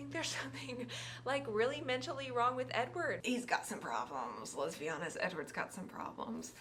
think there's something like really mentally wrong with Edward. He's got some problems. Let's be honest, Edward's got some problems.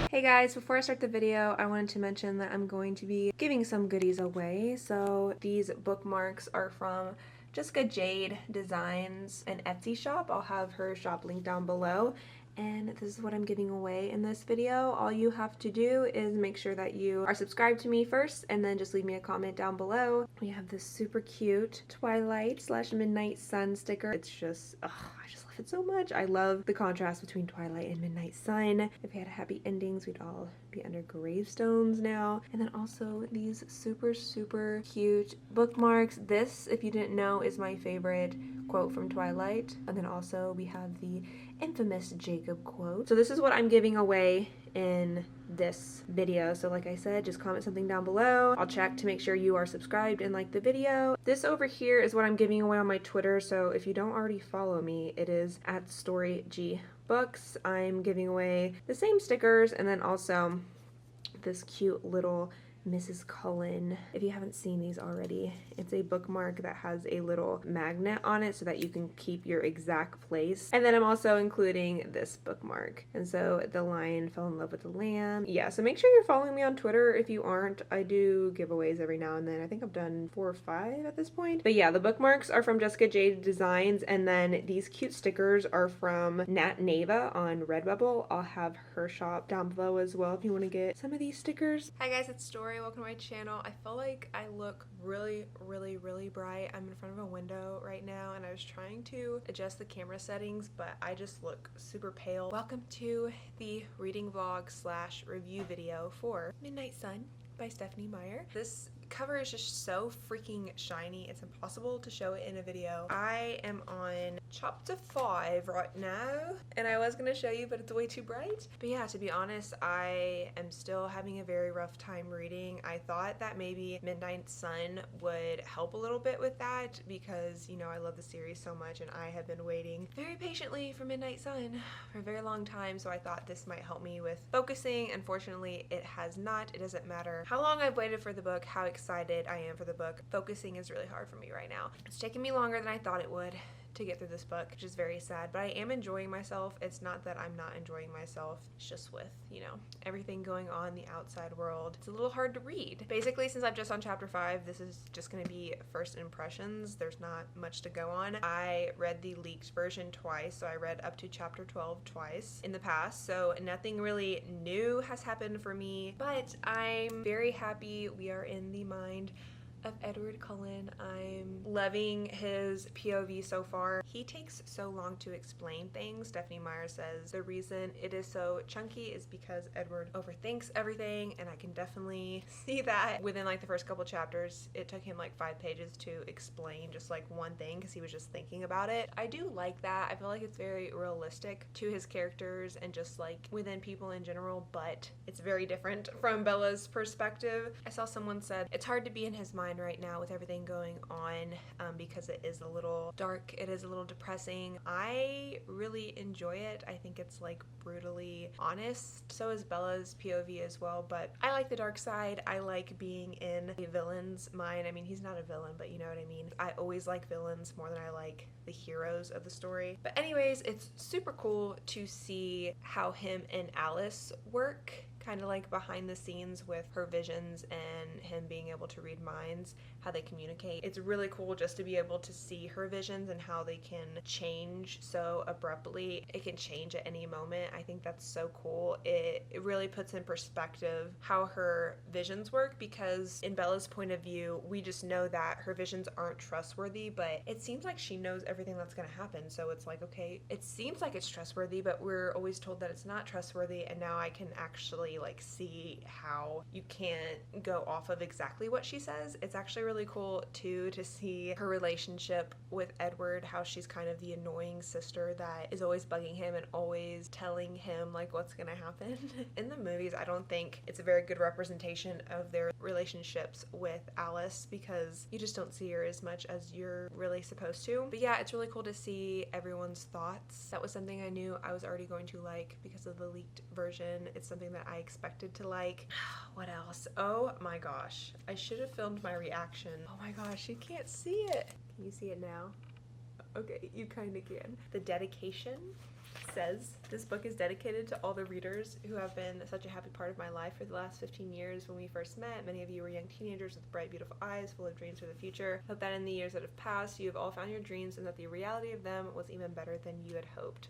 Hey guys, before I start the video, I wanted to mention that I'm going to be giving some goodies away. So these bookmarks are from Jessica Jade Designs, an Etsy shop. I'll have her shop linked down below. And this is what I'm giving away in this video. All you have to do is make sure that you are subscribed to me first, and then just leave me a comment down below. We have this super cute Twilight / Midnight Sun sticker. It's just, I just love it so much. I love the contrast between Twilight and Midnight Sun. If we had happy endings, we'd all be under gravestones now. And then also these super cute bookmarks. This, if you didn't know, is my favorite quote from Twilight. And then also we have the infamous Jacob quote. So this is what I'm giving away in this video. So like I said, just comment something down below. I'll check to make sure you are subscribed and like the video. This over here is what I'm giving away on my Twitter. So if you don't already follow me, it is at StorryGBooks. I'm giving away the same stickers and then also this cute little Mrs. Cullen. If you haven't seen these already, it's a bookmark that has a little magnet on it so that you can keep your exact place. And then I'm also including this bookmark. And so the lion fell in love with the lamb. Yeah, so make sure you're following me on Twitter if you aren't. I do giveaways every now and then. I think I've done 4 or 5 at this point. But yeah, the bookmarks are from Jessica Jade Designs, and then these cute stickers are from Nat Neva on Redbubble. I'll have her shop down below as well if you want to get some of these stickers. Hi guys, it's Story. Welcome to my channel. I feel like I look really bright. I'm in front of a window right now and I was trying to adjust the camera settings, but I just look super pale. Welcome to the reading vlog / review video for Midnight Sun by Stephenie Meyer. This cover is just so freaking shiny, it's impossible to show it in a video. I am on chapter 5 right now, and I was gonna show you, but it's way too bright. But yeah, to be honest, I am still having a very rough time reading. I thought that maybe Midnight Sun would help a little bit with that because, you know, I love the series so much and I have been waiting very patiently for Midnight Sun for a very long time, so I thought this might help me with focusing. Unfortunately, it has not. It doesn't matter how long I've waited for the book, how excited I am for the book. Focusing is really hard for me right now. It's taken me longer than I thought it would to get through this book, which is very sad, but I am enjoying myself. It's not that I'm not enjoying myself, it's just with, you know, everything going on in the outside world, it's a little hard to read. Basically, since I'm just on chapter 5, this is just going to be first impressions. There's not much to go on. I read the leaked version twice, so I read up to chapter 12 twice in the past, so nothing really new has happened for me, but I'm very happy we are in the mind of Edward Cullen. I'm loving his POV so far. He takes so long to explain things. Stephenie Meyer says the reason it is so chunky is because Edward overthinks everything, and I can definitely see that. Within like the first couple chapters, it took him like 5 pages to explain just like one thing because he was just thinking about it. I do like that. I feel like it's very realistic to his characters and just like within people in general, but it's very different from Bella's perspective. I saw someone said it's hard to be in his mind right now with everything going on because it is a little dark, it is a little depressing. I really enjoy it. I think it's like brutally honest. So is Bella's POV as well, but I like the dark side. I like being in a villain's mind. I mean, he's not a villain, but you know what I mean. I always like villains more than I like the heroes of the story. But anyways, it's super cool to see how him and Alice work, kind of like behind the scenes with her visions and him being able to read minds, how they communicate. It's really cool just to be able to see her visions and how they can change so abruptly. It can change at any moment. I think that's so cool. It really puts in perspective how her visions work, because in Bella's point of view, we just know that her visions aren't trustworthy, but it seems like she knows everything that's going to happen. So it's like, okay, it seems like it's trustworthy, but we're always told that it's not trustworthy, and now I can actually like see how you can't go off of exactly what she says. It's actually really cool too to see her relationship with Edward, how she's kind of the annoying sister that is always bugging him and always telling him like what's gonna happen. In the movies, I don't think it's a very good representation of their relationships with Alice because you just don't see her as much as you're really supposed to. But yeah, it's really cool to see everyone's thoughts. That was something I knew I was already going to like because of the leaked version. It's something that I expected to like. What else? Oh my gosh. I should have filmed my reaction. Oh my gosh, you can't see it. Can you see it now? Okay, you kind of can. The dedication says, this book is dedicated to all the readers who have been such a happy part of my life for the last 15 years. When we first met, many of you were young teenagers with bright, beautiful eyes, full of dreams for the future. Hope that in the years that have passed, you have all found your dreams and that the reality of them was even better than you had hoped.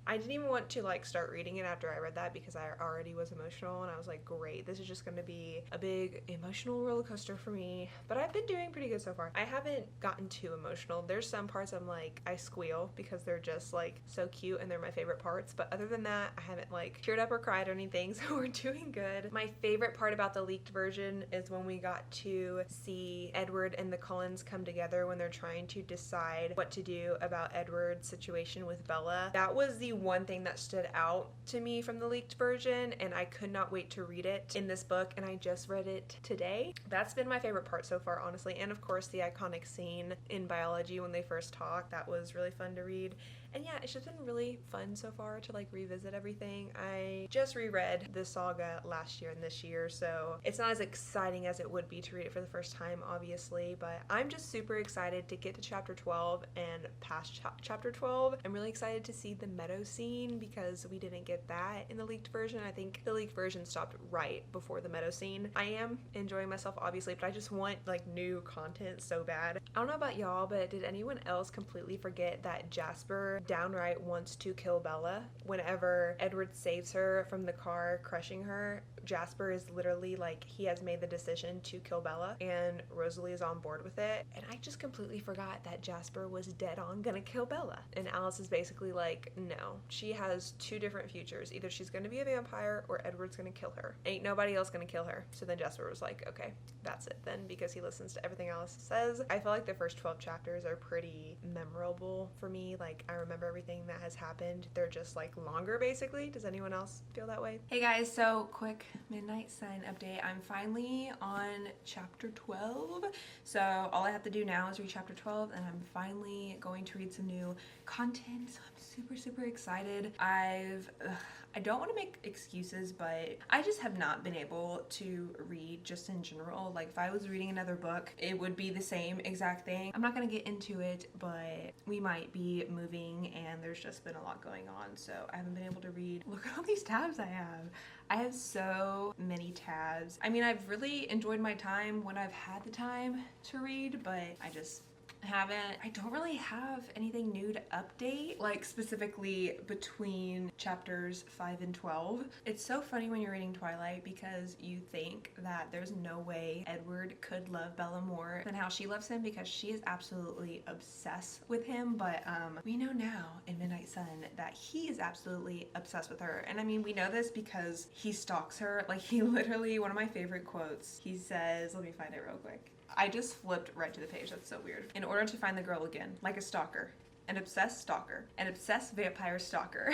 I didn't even want to like start reading it after I read that because I already was emotional, and I was like, great, this is just going to be a big emotional roller coaster for me. But I've been doing pretty good so far. I haven't gotten too emotional. There's some parts I'm like, I squeal because they're just like so cute and they're my favorite parts. But other than that, I haven't like teared up or cried or anything, so we're doing good. My favorite part about the leaked version is when we got to see Edward and the Cullens come together when they're trying to decide what to do about Edward's situation with Bella. That was the one thing that stood out to me from the leaked version, and I could not wait to read it in this book, and I just read it today. That's been my favorite part so far, honestly. And of course the iconic scene in biology when they first talk, that was really fun to read. And yeah, it's just been really fun so far to like revisit everything. I just reread the saga last year and this year, so it's not as exciting as it would be to read it for the first time, obviously, but I'm just super excited to get to chapter 12 and past chapter 12. I'm really excited to see the Meadow scene because we didn't get that in the leaked version. I think the leaked version stopped right before the Meadow scene. I am enjoying myself, obviously, but I just want like new content so bad. I don't know about y'all, but did anyone else completely forget that Jasper downright wants to kill Bella? Whenever Edward saves her from the car crushing her, Jasper is literally like, he has made the decision to kill Bella, and Rosalie is on board with it. And I just completely forgot that Jasper was dead on gonna kill Bella. And Alice is basically like, no, she has two different futures. Either she's gonna be a vampire or Edward's gonna kill her. Ain't nobody else gonna kill her. So then Jasper was like, okay, that's it then, because he listens to everything Alice says. I feel like the first 12 chapters are pretty memorable for me. Like, I remember everything that has happened. They're just like longer basically. Does anyone else feel that way? Hey guys, so quick Midnight Sun update. I'm finally on chapter 12. So all I have to do now is read chapter 12 and I'm finally going to read some new content. So I'm super excited. I don't want to make excuses, but I just have not been able to read just in general. Like if I was reading another book, it would be the same exact thing. I'm not going to get into it, but we might be moving and there's just been a lot going on. So I haven't been able to read. Look at all these tabs I have. I have so many tabs. I mean, I've really enjoyed my time when I've had the time to read, but I don't really have anything new to update, like specifically between chapters 5 and 12. It's so funny when you're reading Twilight because you think that there's no way Edward could love Bella more than how she loves him, because she is absolutely obsessed with him, but we know now in Midnight Sun that he is absolutely obsessed with her. And I mean, we know this because he stalks her. Like, he literally, one of my favorite quotes, he says, let me find it real quick. I just flipped right to the page. That's so weird. In order to find the girl again, like a stalker, an obsessed stalker, an obsessed vampire stalker.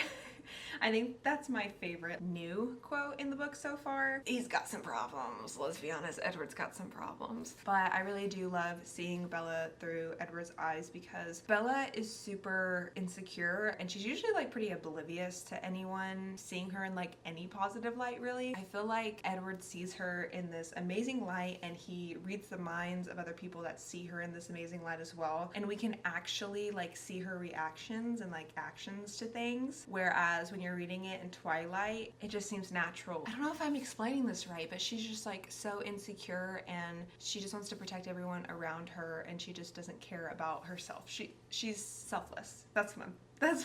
I think that's my favorite new quote in the book so far. He's got some problems, let's be honest. Edward's got some problems. But I really do love seeing Bella through Edward's eyes, because Bella is super insecure and she's usually like pretty oblivious to anyone seeing her in like any positive light, really. I feel like Edward sees her in this amazing light and he reads the minds of other people that see her in this amazing light as well. And we can actually like see her reactions and like actions to things. Whereas when you're reading it in Twilight, it just seems natural. I don't know if I'm explaining this right, but she's just like so insecure and she just wants to protect everyone around her and she just doesn't care about herself. She's selfless. That's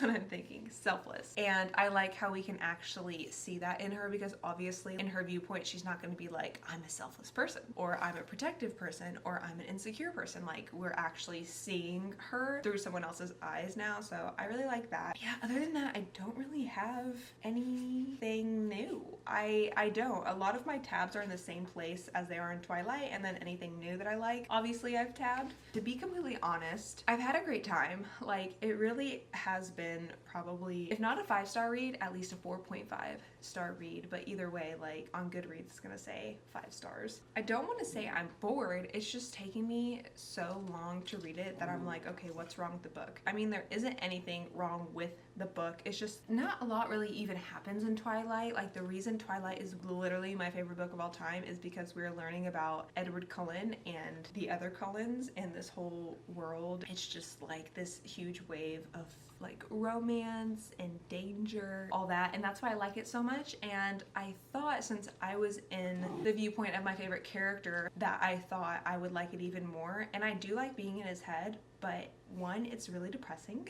what I'm thinking, selfless. And I like how we can actually see that in her, because obviously in her viewpoint, she's not going to be like, I'm a selfless person, or I'm a protective person, or I'm an insecure person. Like, we're actually seeing her through someone else's eyes now. So I really like that. Yeah, other than that, I don't really have anything new. I don't. A lot of my tabs are in the same place as they are in Twilight, and then anything new that I like, obviously I've tabbed. To be completely honest, I've had a great time. Like, it really has has been probably, if not a 5-star read, at least a 4.5-star read. But either way, like on Goodreads, it's gonna say 5 stars. I don't want to say I'm bored. It's just taking me so long to read it that I'm like, okay, what's wrong with the book? I mean, there isn't anything wrong with the book. It's just not a lot really even happens in Twilight. Like, the reason Twilight is literally my favorite book of all time is because we're learning about Edward Cullen and the other Cullens and this whole world. It's just like this huge wave of like romance and danger, all that, and that's why I like it so much. And I thought, since I was in the viewpoint of my favorite character, that I thought I would like it even more. And I do like being in his head, but one, it's really depressing.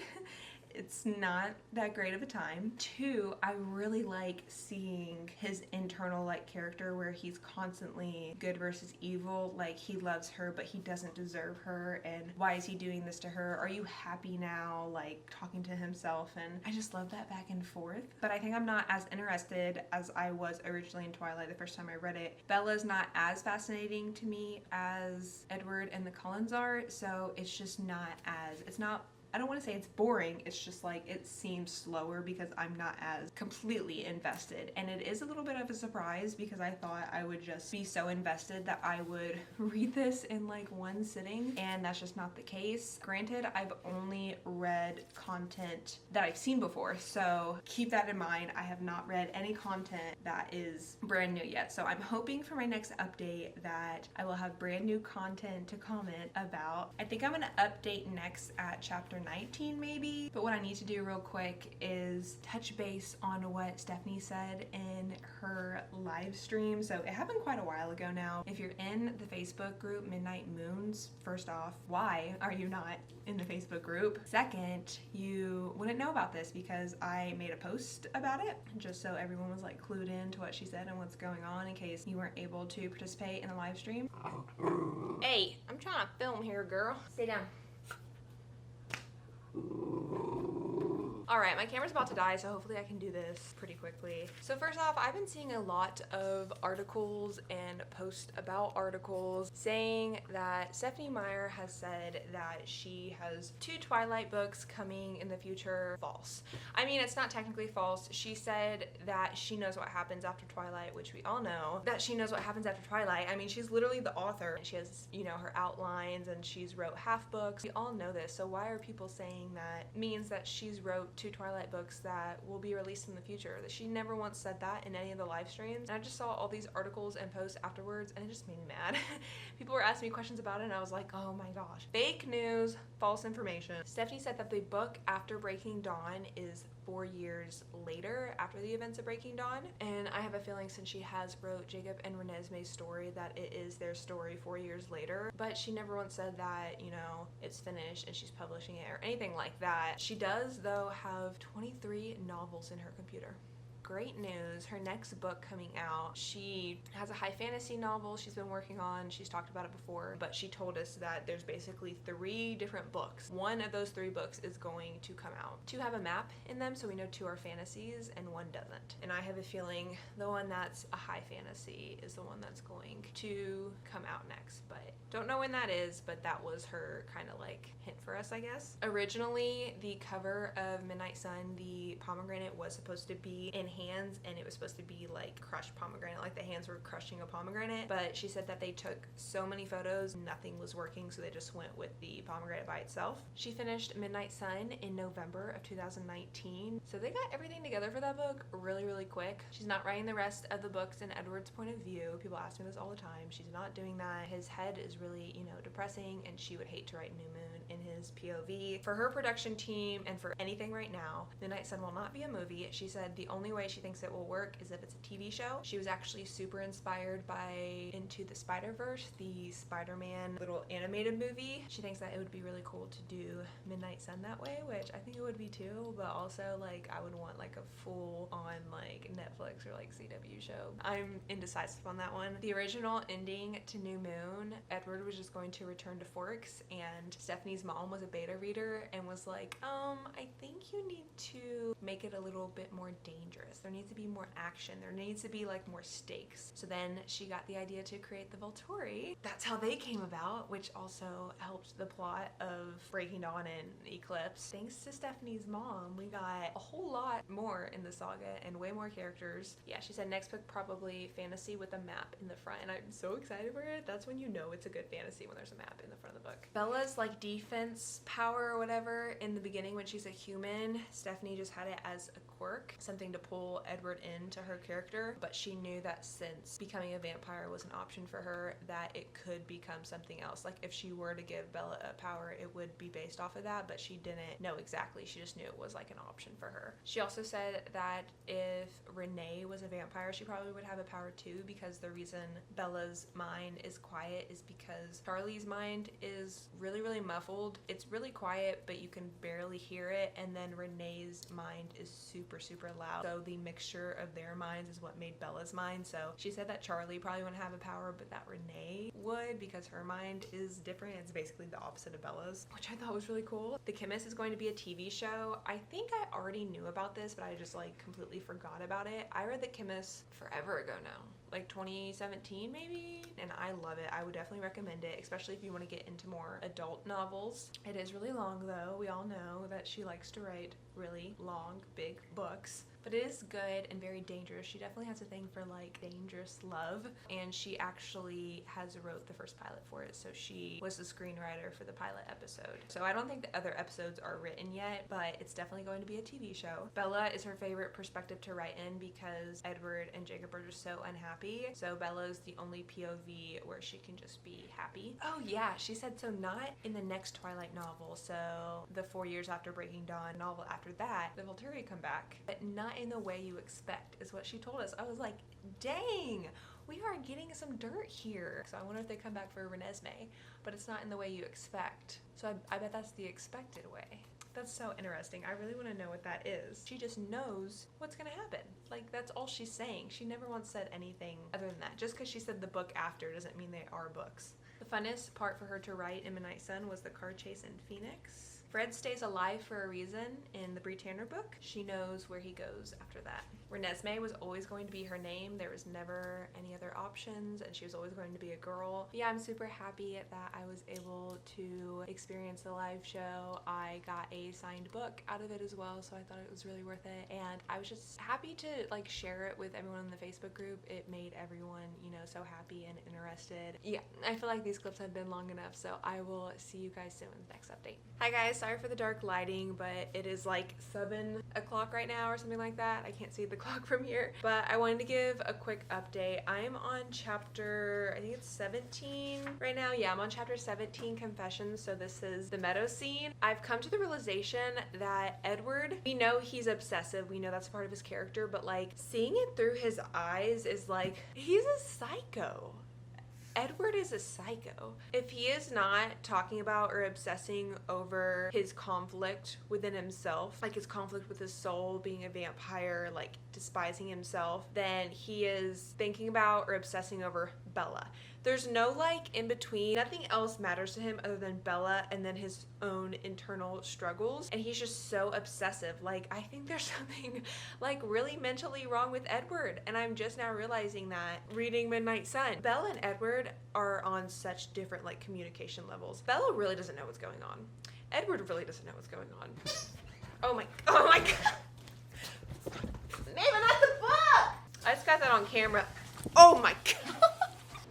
It's not that great of a time. Two, I really like seeing his internal like character where he's constantly good versus evil. Like, he loves her, but he doesn't deserve her. And why is he doing this to her? Are you happy now? Like, talking to himself. And I just love that back and forth. But I think I'm not as interested as I was originally in Twilight the first time I read it. Bella's not as fascinating to me as Edward and the Cullens are. So it's just not as, it's not, I don't want to say it's boring, it's just like it seems slower because I'm not as completely invested. And it is a little bit of a surprise because I thought I would just be so invested that I would read this in like one sitting, and that's just not the case. Granted, I've only read content that I've seen before, so keep that in mind. I have not read any content that is brand new yet. So I'm hoping for my next update that I will have brand new content to comment about. I think I'm going to update next at chapter 19 maybe, but what I need to do real quick is touch base on what Stephenie said in her live stream. So it happened quite a while ago now. If you're in the Facebook group Midnight Moons, first off, why are you not in the Facebook group? Second, you wouldn't know about this because I made a post about it just so everyone was like clued in to what she said and what's going on in case you weren't able to participate in the live stream. Hey, I'm trying to film here, girl. Stay down. Alright, my camera's about to die, so hopefully I can do this pretty quickly. So first off, I've been seeing a lot of articles and posts about articles saying that Stephenie Meyer has said that she has 2 Twilight books coming in the future. False. I mean, it's not technically false. She said that she knows what happens after Twilight, which we all know that she knows what happens after Twilight. I mean, she's literally the author. She has, you know, her outlines and she's wrote half books. We all know this, so why are people saying that means that she's wrote 2 Twilight books that will be released in the future? That she never once said that in any of the live streams. And I just saw all these articles and posts afterwards and it just made me mad. People were asking me questions about it and I was like, oh my gosh. Fake news, false information. Stephenie said that the book after Breaking Dawn is 4 years later after the events of Breaking Dawn, and I have a feeling since she has wrote Jacob and Renesmee's story that it is their story 4 years later, but she never once said that, you know, it's finished and she's publishing it or anything like that. She does though have 23 novels in her computer. Great news. Her next book coming out, she has a high fantasy novel she's been working on. She's talked about it before, but she told us that there's basically 3 different books. One of those 3 books is going to come out. 2 have a map in them, so we know 2 are fantasies and 1 doesn't. And I have a feeling the one that's a high fantasy is the one that's going to come out next, but don't know when that is, but that was her kind of like hint for us, I guess. Originally, the cover of Midnight Sun, the pomegranate was supposed to be in hands and it was supposed to be like crushed pomegranate, like the hands were crushing a pomegranate, but she said that they took so many photos, nothing was working, so they just went with the pomegranate by itself. She finished Midnight Sun in November of 2019, so they got everything together for that book really, really quick. She's not writing the rest of the books in Edward's point of view. People ask me this all the time. She's not doing that. His head is really, you know, depressing, and she would hate to write New Moon in his POV. For her production team and for anything right now, Midnight Sun will not be a movie. She said the only way she thinks it will work is if it's a TV show. She was actually super inspired by Into the Spider-Verse, the Spider-Man little animated movie. She thinks that it would be really cool to do Midnight Sun that way, which I think it would be too, but also like I would want like a full on like Netflix or like CW show. I'm indecisive on that one. The original ending to New Moon, Edward was just going to return to Forks, and Stephenie's mom was a beta reader and was like, I think you need to make it a little bit more dangerous. this. There needs to be more action. There needs to be like more stakes. So then she got the idea to create the Volturi. That's how they came about, which also helped the plot of Breaking Dawn and Eclipse. Thanks to Stephenie's mom, we got a whole lot more in the saga and way more characters. Yeah, she said next book probably fantasy with a map in the front, and I'm so excited for it. That's when you know it's a good fantasy, when there's a map in the front of the book. Bella's like defense power or whatever in the beginning when she's a human, Stephenie just had it as a quirk, something to pull Edward into her character, but she knew that since becoming a vampire was an option for her, that it could become something else. Like if she were to give Bella a power, it would be based off of that, but she didn't know exactly. She just knew it was like an option for her. She also said that if Renee was a vampire, she probably would have a power too, because the reason Bella's mind is quiet is because Charlie's mind is really, really muffled. It's really quiet, but you can barely hear it, and then Renee's mind is super, super loud. So the mixture of their minds is what made Bella's mind. So she said that Charlie probably wouldn't have a power, but that Renee would, because her mind is different. It's basically the opposite of Bella's, which I thought was really cool. The Chemist is going to be a TV show. I think I already knew about this, but I just like completely forgot about it. I read The Chemist forever ago now, like 2017 maybe, and I love it. I would definitely recommend it, especially if you want to get into more adult novels. It is really long though. We all know that she likes to write really long, big books, but it is good and very dangerous. She definitely has a thing for like dangerous love, and she actually has wrote the first pilot for it, so she was the screenwriter for the pilot episode. So I don't think the other episodes are written yet, but it's definitely going to be a TV show. Bella is her favorite perspective to write in because Edward and Jacob are just so unhappy, so Bella's the only POV where she can just be happy. Oh yeah, she said so not in the next Twilight novel, so the 4 years after Breaking Dawn novel after that, the Volturi come back, but not in the way you expect is what she told us. I was like, dang, we are getting some dirt here. So I wonder if they come back for Renesmee, but it's not in the way you expect. So I bet that's the expected way. That's so interesting. I really want to know what that is. She just knows what's gonna happen. Like, that's all she's saying. She never once said anything other than that. Just because she said the book after doesn't mean they are books. The funnest part for her to write in Midnight Sun was the car chase in Phoenix. Fred stays alive for a reason in the Bree Tanner book. She knows where he goes after that. Renesmee was always going to be her name. There was never any other options, and she was always going to be a girl. But yeah, I'm super happy that I was able to experience the live show. I got a signed book out of it as well, so I thought it was really worth it. And I was just happy to like share it with everyone in the Facebook group. It made everyone, you know, so happy and interested. Yeah, I feel like these clips have been long enough, so I will see you guys soon in the next update. Hi guys, sorry for the dark lighting, but it is like 7 o'clock right now or something like that. I can't see the clock from here, but I wanted to give a quick update. I'm on chapter, I think it's 17 right now. Yeah, I'm on chapter 17, Confessions. So this is the Meadow scene. I've come to the realization that Edward, we know he's obsessive, we know that's part of his character, but like seeing it through his eyes is like, he's a psycho. Edward is a psycho. If he is not talking about or obsessing over his conflict within himself, like his conflict with his soul, being a vampire, like despising himself, then he is thinking about or obsessing over Bella. There's no like in between. Nothing else matters to him other than Bella and then his own internal struggles. And he's just so obsessive. Like, I think there's something like really mentally wrong with Edward. And I'm just now realizing that reading Midnight Sun. Bella and Edward are on such different like communication levels. Bella really doesn't know what's going on. Edward really doesn't know what's going on. Oh my god. Maybe not the book! I just got that on camera. Oh my god.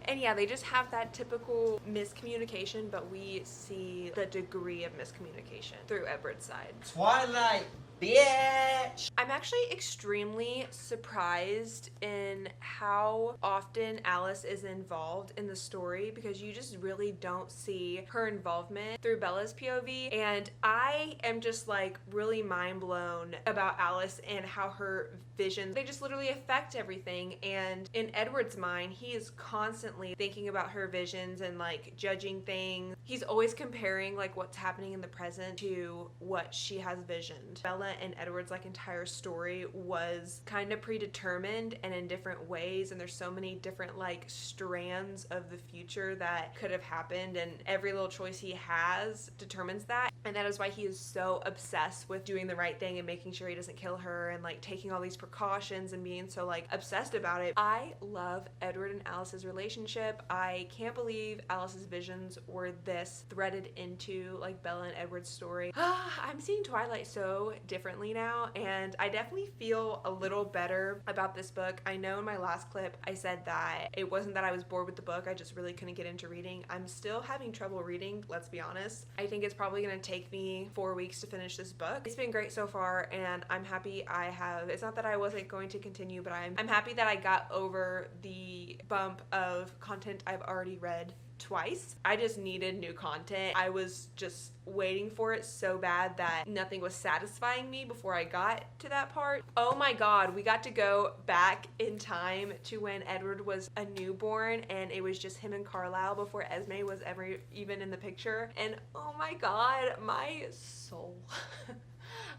And yeah, they just have that typical miscommunication, but we see the degree of miscommunication through Edward's side. Twilight, bitch! I'm actually extremely surprised in how often Alice is involved in the story, because you just really don't see her involvement through Bella's POV. And I am just like really mind blown about Alice and how her visions, they just literally affect everything. And in Edward's mind, he is constantly thinking about her visions and like judging things. He's always comparing like what's happening in the present to what she has visioned. Bella Bella and Edward's like entire story was kind of predetermined and in different ways, and there's so many different like strands of the future that could have happened, and every little choice he has determines that. And that is why he is so obsessed with doing the right thing and making sure he doesn't kill her and like taking all these precautions and being so like obsessed about it. I love Edward and Alice's relationship. I can't believe Alice's visions were this threaded into like Bella and Edward's story. I'm seeing Twilight so differently now, and I definitely feel a little better about this book. I know in my last clip I said that it wasn't that I was bored with the book, I just really couldn't get into reading. I'm still having trouble reading, let's be honest. I think it's probably gonna take me 4 weeks to finish this book. It's been great so far, and I'm happy I have, it's not that I wasn't going to continue, but I'm happy that I got over the bump of content I've already read twice. I just needed new content. I was just waiting for it so bad that nothing was satisfying me before I got to that part. Oh my god, we got to go back in time to when Edward was a newborn and it was just him and Carlisle before Esme was ever even in the picture. And oh my god, my soul.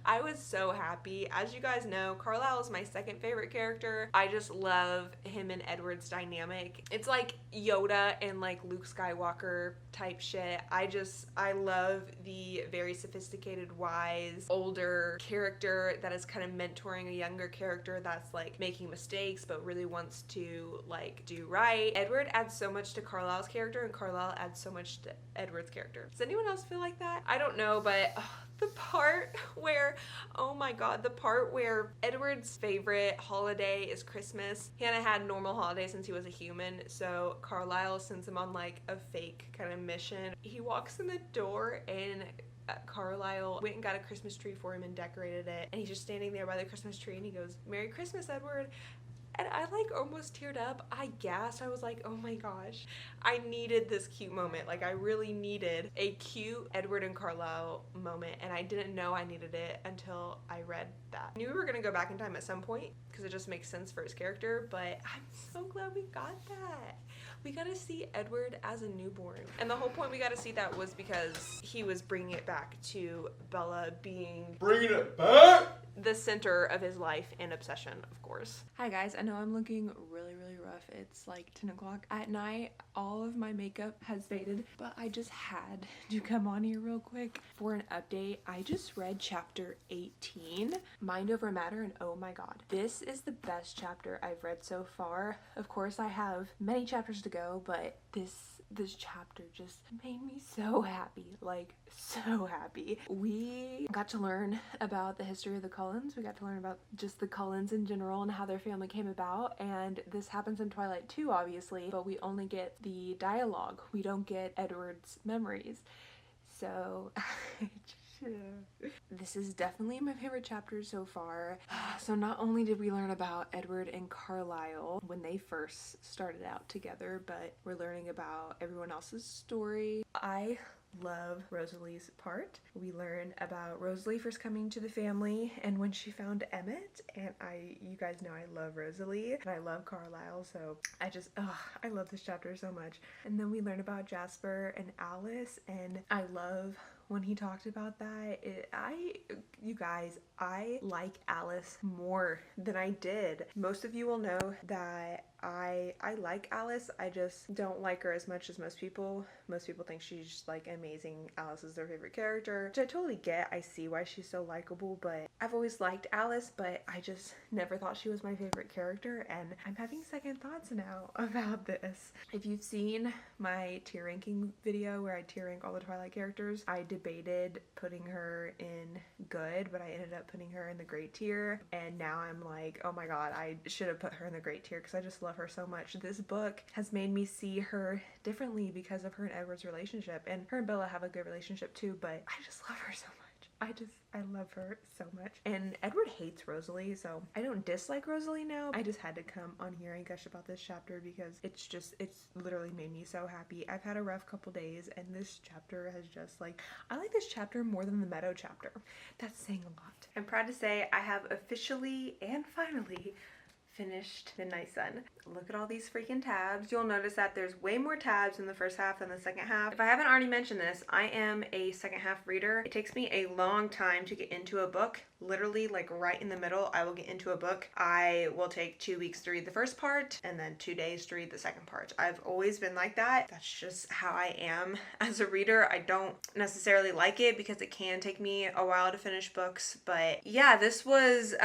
I was so happy. As you guys know, Carlisle is my second favorite character. I just love him and Edward's dynamic. It's like Yoda and like Luke Skywalker type shit. I love the very sophisticated, wise, older character that is kind of mentoring a younger character that's like making mistakes but really wants to like do right. Edward adds so much to Carlisle's character and Carlisle adds so much to Edward's character. Does anyone else feel like that? I don't know, but the part where, oh my god, the part where Edward's favorite holiday is Christmas. He hadn't had normal holidays since he was a human, so Carlisle sends him on like a fake kind of mission. He walks in the door and Carlisle went and got a Christmas tree for him and decorated it, and he's just standing there by the Christmas tree and he goes, "Merry Christmas, Edward." And I like almost teared up. I gasped. I was like, oh my gosh, I needed this cute moment. Like I really needed a cute Edward and Carlisle moment, and I didn't know I needed it until I read that. I knew we were gonna go back in time at some point because it just makes sense for his character, but I'm so glad we got that. We got to see Edward as a newborn. And the whole point we got to see that was because he was bringing it back to Bella being... Bringing it back? The center of his life and obsession, of course. Hi guys, I know I'm looking really rough. It's like 10 o'clock at night. All of my makeup has faded, but I just had to come on here real quick for an update. I just read chapter 18, Mind Over Matter, and oh my god, this is the best chapter I've read so far. Of course, I have many chapters to go, but this chapter just made me so happy, like so happy. We got to learn about the history of the Cullens. We got to learn about just the Cullens in general and how their family came about, and this happens in Twilight too, obviously, but we only get the dialogue. We don't get Edward's memories. So this is definitely my favorite chapter so far. So not only did we learn about Edward and Carlisle when they first started out together, but we're learning about everyone else's story. I love Rosalie's part. We learn about Rosalie first coming to the family and when she found Emmett, and you guys know I love Rosalie and I love Carlisle, so I love this chapter so much. And then we learn about Jasper and Alice, and I love when he talked about that. You guys, I like Alice more than I did. Most of you will know that I like Alice. I just don't like her as much as most people. Most people think she's just like amazing. Alice is their favorite character, which I totally get. I see why she's so likable, but I've always liked Alice, but I just never thought she was my favorite character, and I'm having second thoughts now about this. If you've seen my tier ranking video where I tier rank all the Twilight characters, I debated putting her in good, but I ended up putting her in the great tier, and now I'm like, oh my god, I should have put her in the great tier because I just love her so much. This book has made me see her differently because of her and Edward's relationship, and her and Bella have a good relationship too, but I just love her so much. I love her so much. And Edward hates Rosalie, so I don't dislike Rosalie now. I just had to come on here and gush about this chapter because it's literally made me so happy. I've had a rough couple days, and this chapter has just like, I like this chapter more than the Meadow chapter. That's saying a lot. I'm proud to say I have officially and finally finished Midnight Sun. Look at all these freaking tabs. You'll notice that there's way more tabs in the first half than the second half. If I haven't already mentioned this, I am a second half reader. It takes me a long time to get into a book. Literally, like right in the middle, I will get into a book. I will take 2 weeks to read the first part and then 2 days to read the second part. I've always been like that. That's just how I am as a reader. I don't necessarily like it because it can take me a while to finish books. But yeah, this was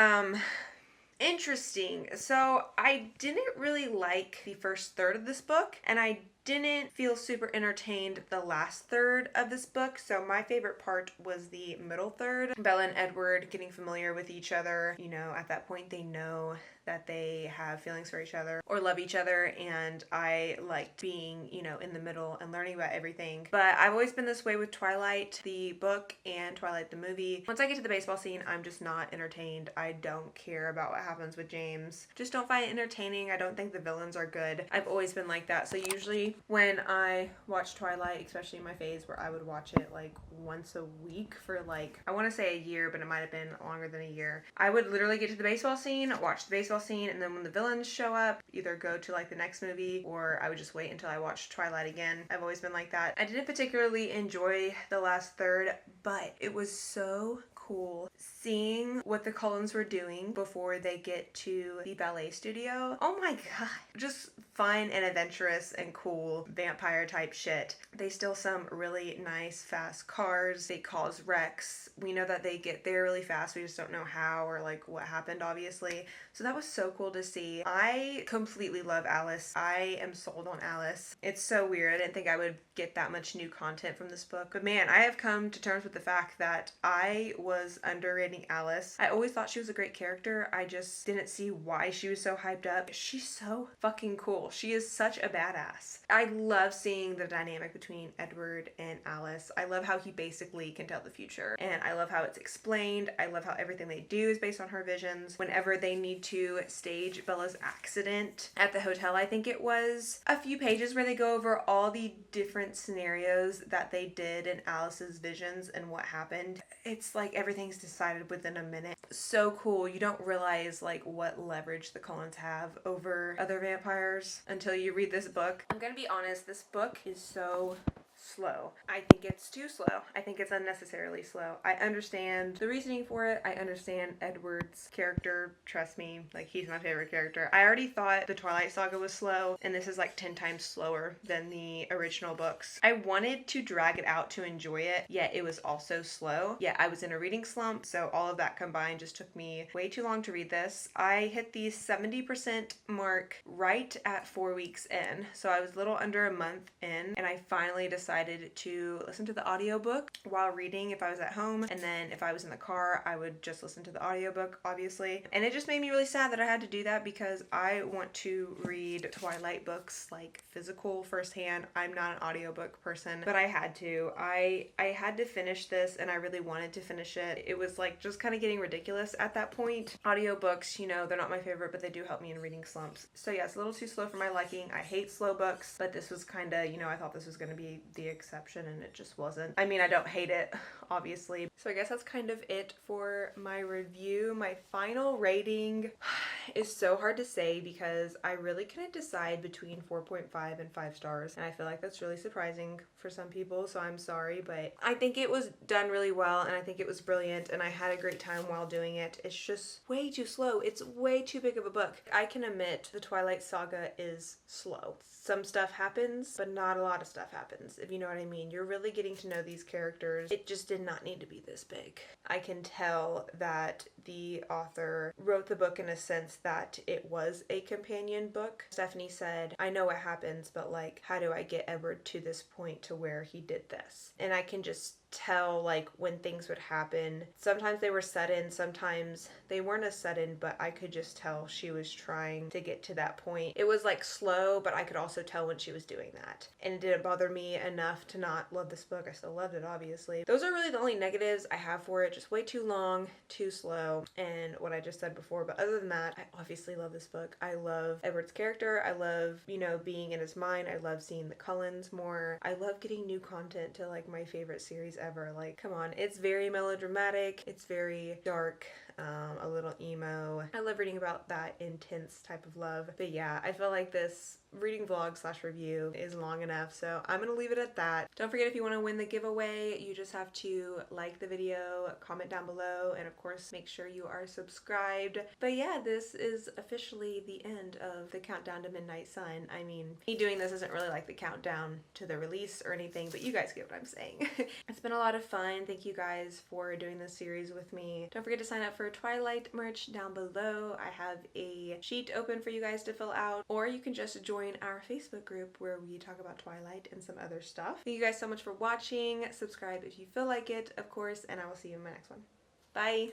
interesting. So I didn't really like the first third of this book, and I didn't feel super entertained the last third of this book. So my favorite part was the middle third. Bella and Edward getting familiar with each other. You know, at that point they know that they have feelings for each other or love each other, and I liked being, you know, in the middle and learning about everything. But I've always been this way with Twilight, the book, and Twilight, the movie. Once I get to the baseball scene, I'm just not entertained. I don't care about what happens with James. Just don't find it entertaining. I don't think the villains are good. I've always been like that. So usually when I watch Twilight, especially in my phase where I would watch it like once a week for like, I want to say a year, but it might have been longer than a year. I would literally get to the baseball scene, watch the baseball scene, and then when the villains show up, either go to like the next movie or I would just wait until I watched Twilight again. I've always been like that. I didn't particularly enjoy the last third, but it was so cool seeing what the Cullens were doing before they get to the ballet studio. Oh my god, just fun and adventurous and cool vampire type shit. They steal some really nice fast cars. They cause wrecks. We know that they get there really fast. We just don't know how or like what happened, obviously. So that was so cool to see. I completely love Alice. I am sold on Alice. It's so weird. I didn't think I would get that much new content from this book. But man, I have come to terms with the fact that I was underrating Alice. I always thought she was a great character. I just didn't see why she was so hyped up. She's so fucking cool. She is such a badass. I love seeing the dynamic between Edward and Alice. I love how he basically can tell the future. And I love how it's explained. I love how everything they do is based on her visions. Whenever they need to stage Bella's accident at the hotel, I think it was a few pages where they go over all the different scenarios that they did in Alice's visions and what happened. It's like everything's decided within a minute. So cool. You don't realize like what leverage the Cullens have over other vampires until you read this book. I'm gonna be honest, this book is so slow. I think it's too slow. I think it's unnecessarily slow. I understand the reasoning for it. I understand Edward's character. Trust me, like he's my favorite character. I already thought the Twilight Saga was slow, and this is like 10 times slower than the original books. I wanted to drag it out to enjoy it, yet it was also slow. Yeah, I was in a reading slump, so all of that combined just took me way too long to read this. I hit the 70% mark right at 4 weeks in, so I was a little under a month in, and I finally decided to listen to the audiobook while reading if I was at home, and then if I was in the car I would just listen to the audiobook, obviously. And it just made me really sad that I had to do that because I want to read Twilight books like physical firsthand. I'm not an audiobook person, but I had to. I had to finish this, and I really wanted to finish it. It was like just kind of getting ridiculous at that point. Audiobooks, you know, they're not my favorite, but they do help me in reading slumps. So yeah, it's a little too slow for my liking. I hate slow books, but this was kind of, you know, I thought this was going to be the exception, and it just wasn't. I mean, I don't hate it, obviously. So I guess that's kind of it for my review. My final rating is so hard to say because I really couldn't decide between 4.5 and 5 stars, and I feel like that's really surprising for some people, so I'm sorry, but I think it was done really well, and I think it was brilliant, and I had a great time while doing it. It's just way too slow. It's way too big of a book. I can admit the Twilight Saga is slow. Some stuff happens, but not a lot of stuff happens, if you know what I mean. You're really getting to know these characters. It just did not need to be this big. I can tell that the author wrote the book in a sense that it was a companion book. Stephenie said, I know what happens, but like, how do I get Edward to this point to where he did this? And I can just tell like when things would happen. Sometimes they were sudden, sometimes they weren't as sudden, but I could just tell she was trying to get to that point. It was like slow, but I could also tell when she was doing that. And it didn't bother me enough to not love this book. I still loved it, obviously. Those are really the only negatives I have for it. Just way too long, too slow, and what I just said before. But other than that, I obviously love this book. I love Edward's character. I love, you know, being in his mind. I love seeing the Cullens more. I love getting new content to like my favorite series ever. Like, come on. It's very melodramatic. It's very dark. A little emo. I love reading about that intense type of love. But yeah, I feel like this reading vlog / review is long enough, so I'm gonna leave it at that. Don't forget, if you want to win the giveaway, you just have to like the video, comment down below, and of course make sure you are subscribed. But yeah, this is officially the end of the countdown to Midnight Sun. I mean, me doing this isn't really like the countdown to the release or anything, but you guys get what I'm saying. It's been a lot of fun. Thank you guys for doing this series with me. Don't forget to sign up for Twilight merch down below. I have a sheet open for you guys to fill out, or you can just join our Facebook group where we talk about Twilight and some other stuff. Thank you guys so much for watching. Subscribe if you feel like it, of course, and I will see you in my next one. Bye!